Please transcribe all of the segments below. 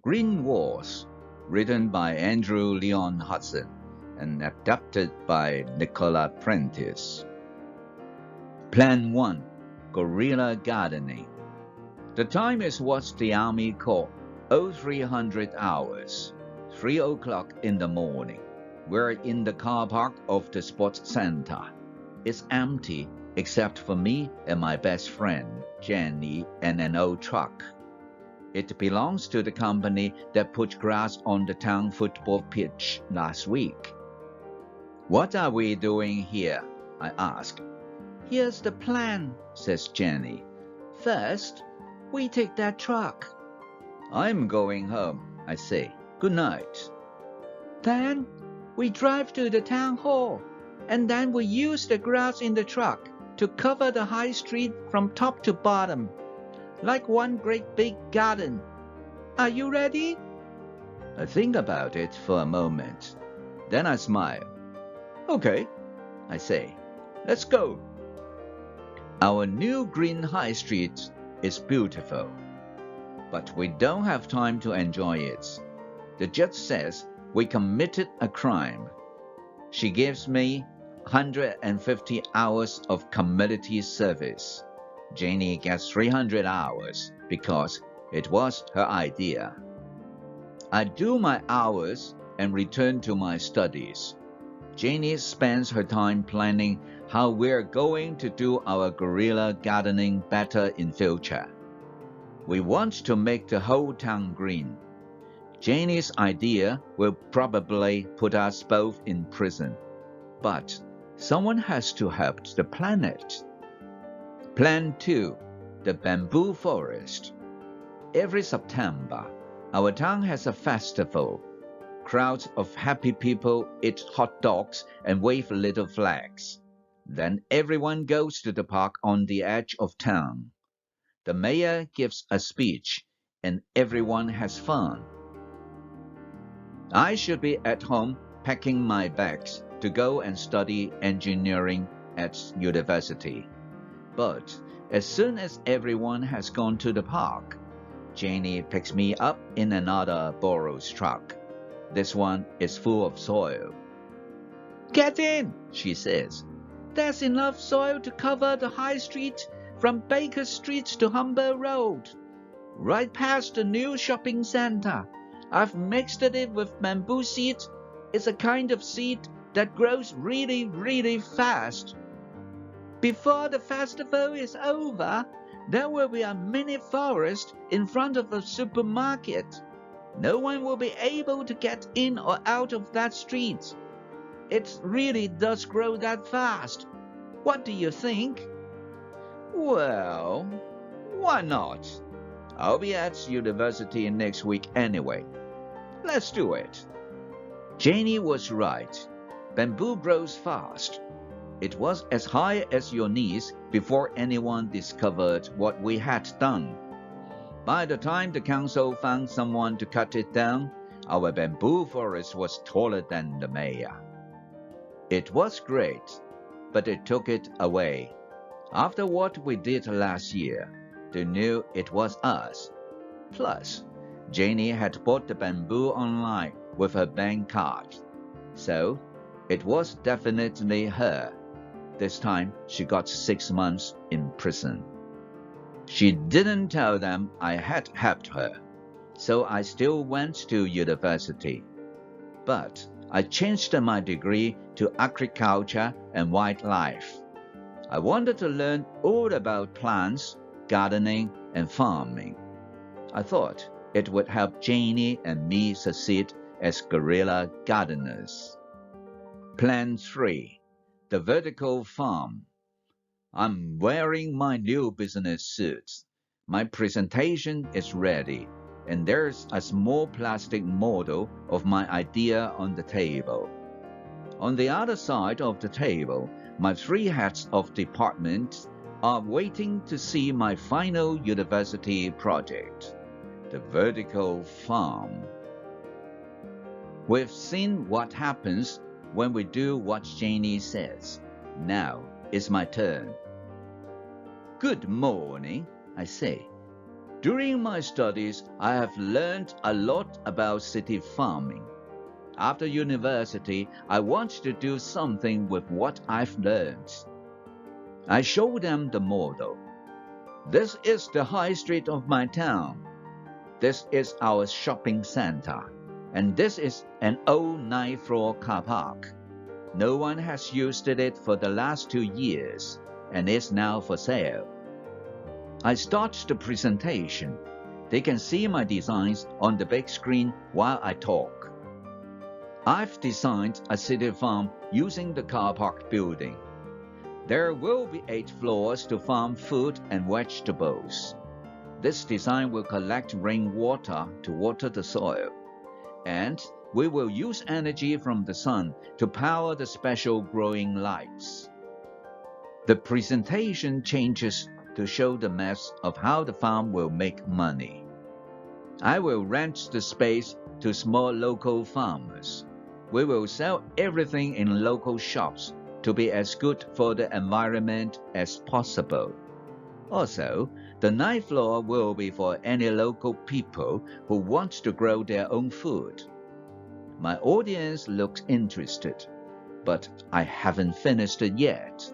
Green Wars, written by Andrew Leon Hudson and adapted by Nicola Prentice. Plan 1. Guerrilla Gardening. The time is what the Army call 0300 hours, 3 o'clock in the morning. We're in the car park of the sports center. It's empty except for me and my best friend, Jenny, and an old truck. It belongs to the company that put grass on the town football pitch last week. What are we doing here? I ask. Here's the plan, says Jenny. First, we take that truck. I'm going home, I say. Good night. Then, we drive to the town hall, and then we use the grass in the truck to cover the high street from top to bottom, like one great big garden. Are you ready? I think about it for a moment. Then I smile. Okay, I say. Let's go. Our new green high street is beautiful, but we don't have time to enjoy it. The judge says we committed a crime. She gives me 150 hours of community service. Jenny gets 300 hours because it was her idea. I do my hours and return to my studies. Jenny spends her time planning how we're going to do our guerrilla gardening better in future. We want to make the whole town green. Jenny's idea will probably put us both in prison, but someone has to help the planet. Plan 2. The Bamboo Forest. Every September, our town has a festival. Crowds of happy people eat hot dogs and wave little flags. Then everyone goes to the park on the edge of town. The mayor gives a speech, and everyone has fun. I should be at home packing my bags to go and study engineering at university. But as soon as everyone has gone to the park, Jenny picks me up in another borrowed truck. This one is full of soil. Get in, she says. There's enough soil to cover the high street from Baker Street to Humber Road, right past the new shopping center. I've mixed it with bamboo seed. It's a kind of seed that grows really, really fast. Before the festival is over, there will be a mini forest in front of a supermarket. No one will be able to get in or out of that street. It really does grow that fast. What do you think? Well, why not? I'll be at university next week anyway. Let's do it. Jenny was right. Bamboo grows fast. It was as high as your knees before anyone discovered what we had done. By the time the council found someone to cut it down, our bamboo forest was taller than the mayor. It was great, but they took it away. After what we did last year, they knew it was us. Plus, Jenny had bought the bamboo online with her bank card. So, it was definitely her. This time, she got 6 months in prison. She didn't tell them I had helped her, so I still went to university. But I changed my degree to agriculture and wildlife. I wanted to learn all about plants, gardening, and farming. I thought it would help Jenny and me succeed as guerrilla gardeners. Plan 3. The Vertical Farm. I'm wearing my new business suit. My presentation is ready, and there's a small plastic model of my idea on the table. On the other side of the table, my 3 heads of departments are waiting to see my final university project, the vertical farm. We've seen what happens when we do what Jenny says. Now it's my turn. Good morning, I say. During my studies, I have learned a lot about city farming. After university, I want to do something with what I've learned. I show them the model. This is the high street of my town. This is our shopping center. And this is an old 9th-floor car park. No one has used it for the last 2 years, and is now for sale. I start the presentation. They can see my designs on the big screen while I talk. I've designed a city farm using the car park building. There will be 8 floors to farm food and vegetables. This design will collect rainwater to water the soil, and we will use energy from the sun to power the special growing lights. The presentation changes to show the maps of how the farm will make money. I will rent the space to small local farmers. We will sell everything in local shops to be as good for the environment as possible. Also, the 9th floor will be for any local people who want to grow their own food. My audience looks interested, but I haven't finished it yet.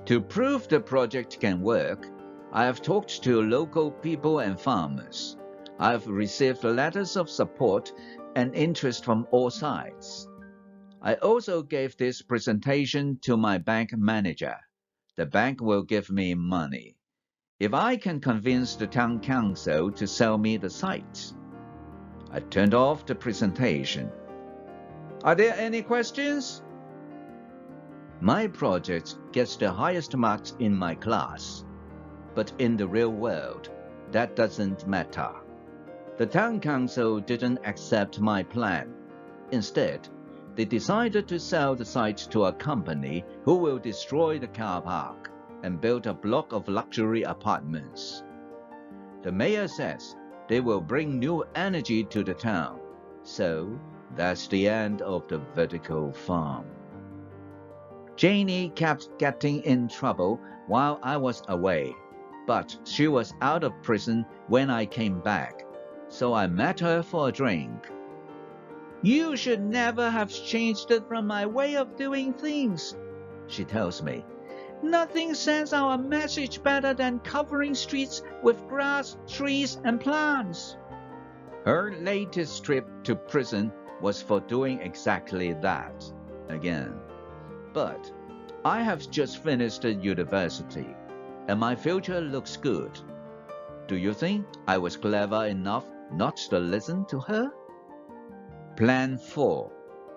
To prove the project can work, I have talked to local people and farmers. I have received letters of support and interest from all sides. I also gave this presentation to my bank manager. The bank will give me money if I can convince the town council to sell me the site. I turned off the presentation. Are there any questions? My project gets the highest marks in my class, but in the real world, that doesn't matter. The town council didn't accept my plan. Instead, they decided to sell the site to a company who will destroy the car park and build a block of luxury apartments. The mayor says they will bring new energy to the town, so that's the end of the vertical farm. Janie kept getting in trouble while I was away, but she was out of prison when I came back, so I met her for a drink. You should never have changed it from my way of doing things, she tells me. Nothing sends our message better than covering streets with grass, trees, and plants. Her latest trip to prison was for doing exactly that again. But I have just finished university, and my future looks good. Do you think I was clever enough not to listen to her? Plan 4.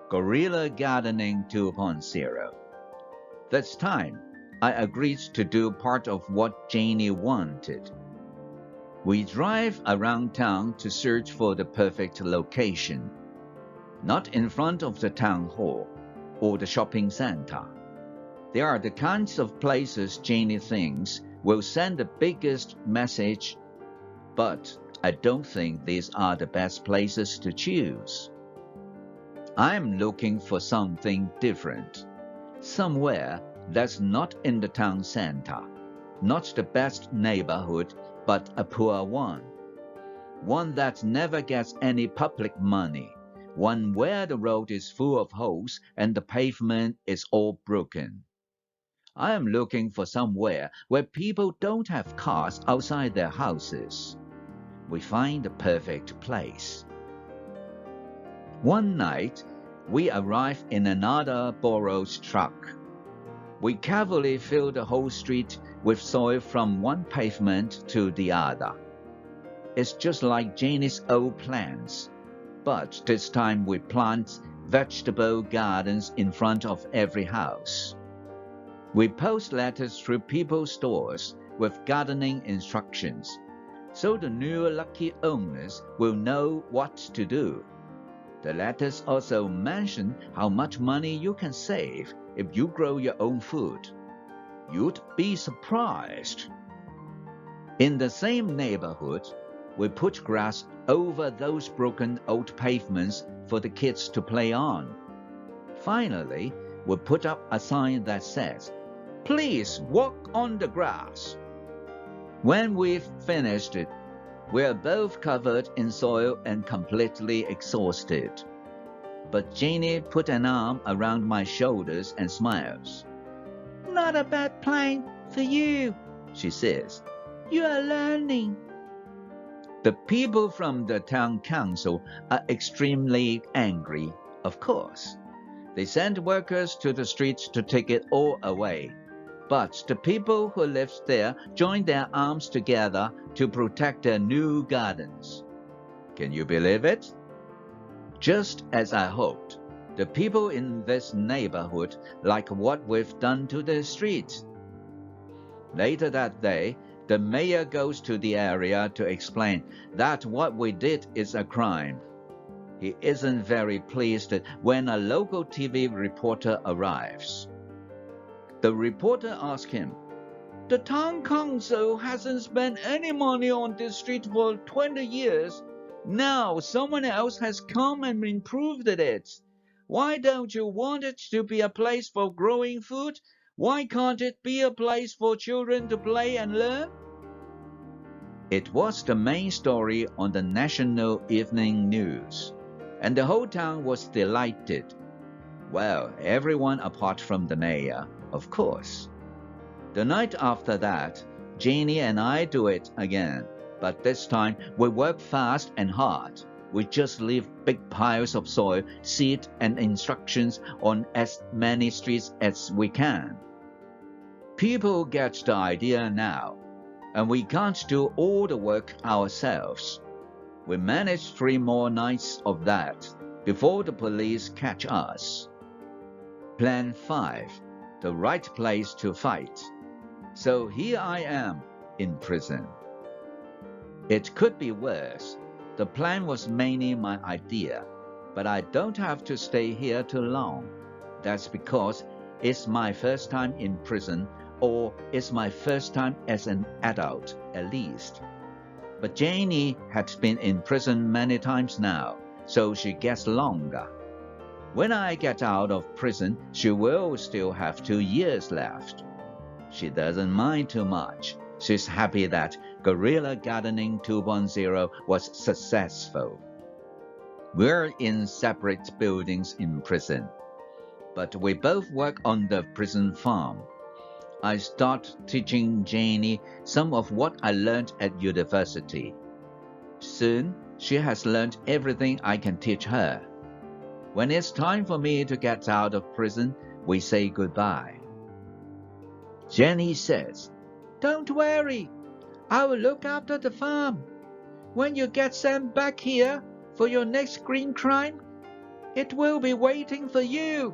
Guerrilla Gardening 2.0. This time, I agreed to do part of what Janie wanted. We drive around town to search for the perfect location. Not in front of the town hall or the shopping center. They are the kinds of places Janie thinks will send the biggest message, but I don't think these are the best places to choose. I'm looking for something different, somewhere that's not in the town center, not the best neighborhood, but a poor one that never gets any public money, one where the road is full of holes and the pavement is all broken. I am looking for somewhere where people don't have cars outside their houses. We find the perfect place. One night, we arrive in another borrowed truck. We carefully fill the whole street with soil from one pavement to the other. It's just like Janie's old plans, but this time we plant vegetable gardens in front of every house. We post letters through people's doors with gardening instructions, so the new lucky owners will know what to do. The letters also mention how much money you can save if you grow your own food. You'd be surprised. In the same neighborhood, we put grass over those broken old pavements for the kids to play on. Finally, we put up a sign that says, "Please walk on the grass." When we've finished it, We're both covered in soil and completely exhausted. But Jeannie put an arm around my shoulders and smiles. "Not a bad plan for you," she says. "You are learning." The people from the town council are extremely angry, of course. They send workers to the streets to take it all away. But the people who lived there joined their arms together to protect their new gardens. Can you believe it? Just as I hoped, the people in this neighborhood like what we've done to the streets. Later that day, the mayor goes to the area to explain that what we did is a crime. He isn't very pleased when a local TV reporter arrives. The reporter asks him, "The town council hasn't spent any money on this street for 20 years. Now someone else has come and improved it. Why don't you want it to be a place for growing food? Why can't it be a place for children to play and learn?" It was the main story on the national evening news, and the whole town was delighted. Well, everyone apart from the mayor, of course. The night after that, Jeannie and I do it again, but this time we work fast and hard. We just leave big piles of soil, seed, and instructions on as many streets as we can. People get the idea now, and we can't do all the work ourselves. We managed 3 more nights of that before the police catch us. Plan 5. The right place to fight. So here I am, in prison. It could be worse. The plan was mainly my idea, but I don't have to stay here too long. That's because it's my first time in prison, or it's my first time as an adult, at least. But Janie had been in prison many times now, so she gets longer. When I get out of prison, she will still have 2 years left. She doesn't mind too much. She's happy that Guerrilla Gardening 2.0 was successful. We're in separate buildings in prison, but we both work on the prison farm. I start teaching Janie some of what I learned at university. Soon, she has learned everything I can teach her. When it's time for me to get out of prison, we say goodbye. Jenny says, "Don't worry, I will look after the farm. When you get sent back here for your next green crime, it will be waiting for you."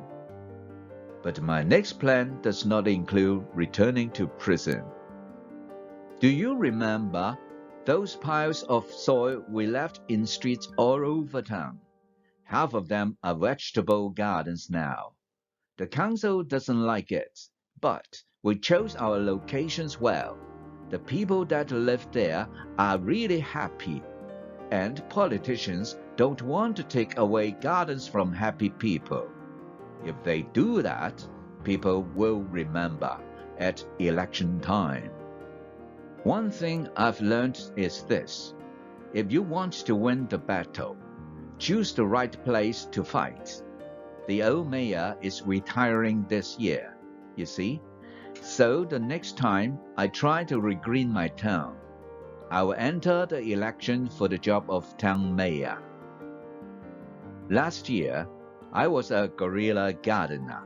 But my next plan does not include returning to prison. Do you remember those piles of soil we left in streets all over town? Half of them are vegetable gardens now. The council doesn't like it, but we chose our locations well. The people that live there are really happy, and politicians don't want to take away gardens from happy people. If they do that, people will remember at election time. One thing I've learned is this: if you want to win the battle, choose the right place to fight. The old mayor is retiring this year, you see? So the next time I try to regreen my town, I will enter the election for the job of town mayor. Last year, I was a guerrilla gardener.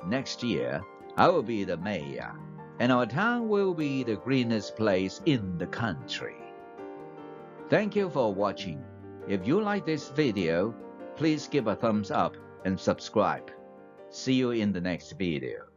Next year, I will be the mayor, and our town will be the greenest place in the country. Thank you for watching. If you like this video, please give a thumbs up and subscribe. See you in the next video.